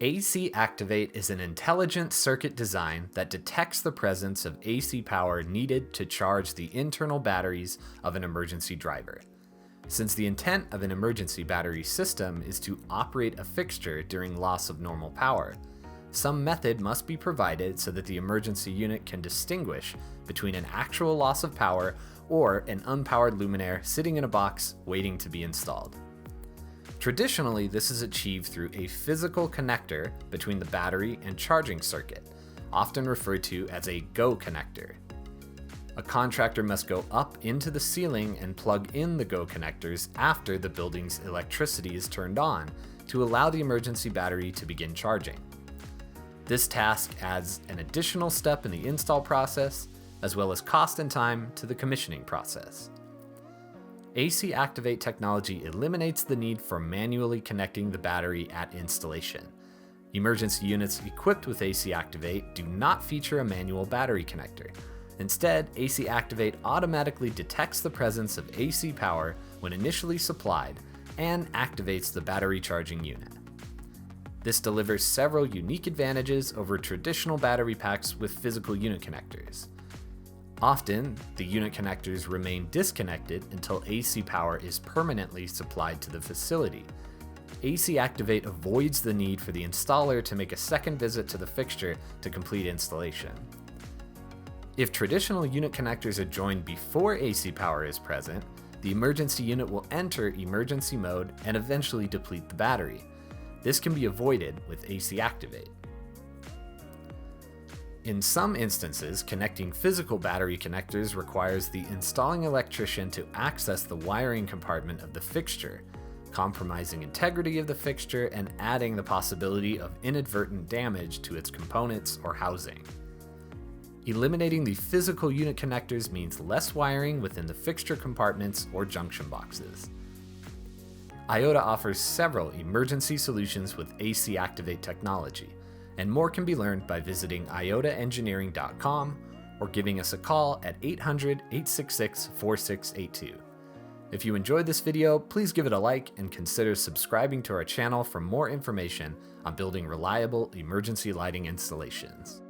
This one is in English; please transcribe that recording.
AC Activate is an intelligent circuit design that detects the presence of AC power needed to charge the internal batteries of an emergency driver. Since the intent of an emergency battery system is to operate a fixture during loss of normal power, some method must be provided so that the emergency unit can distinguish between an actual loss of power or an unpowered luminaire sitting in a box waiting to be installed. Traditionally, this is achieved through a physical connector between the battery and charging circuit, often referred to as a GO connector. A contractor must go up into the ceiling and plug in the GO connectors after the building's electricity is turned on to allow the emergency battery to begin charging. This task adds an additional step in the install process, as well as cost and time to the commissioning process. AC Activate technology eliminates the need for manually connecting the battery at installation. Emergency units equipped with AC Activate do not feature a manual battery connector. Instead, AC Activate automatically detects the presence of AC power when initially supplied and activates the battery charging unit. This delivers several unique advantages over traditional battery packs with physical unit connectors. Often, the unit connectors remain disconnected until AC power is permanently supplied to the facility. AC Activate avoids the need for the installer to make a second visit to the fixture to complete installation. If traditional unit connectors are joined before AC power is present, the emergency unit will enter emergency mode and eventually deplete the battery. This can be avoided with AC Activate. In some instances, connecting physical battery connectors requires the installing electrician to access the wiring compartment of the fixture, compromising integrity of the fixture and adding the possibility of inadvertent damage to its components or housing. Eliminating the physical unit connectors means less wiring within the fixture compartments or junction boxes. IOTA offers several emergency solutions with AC Activate technology, and more can be learned by visiting iotaengineering.com or giving us a call at 800-866-4682. If you enjoyed this video, please give it a like and consider subscribing to our channel for more information on building reliable emergency lighting installations.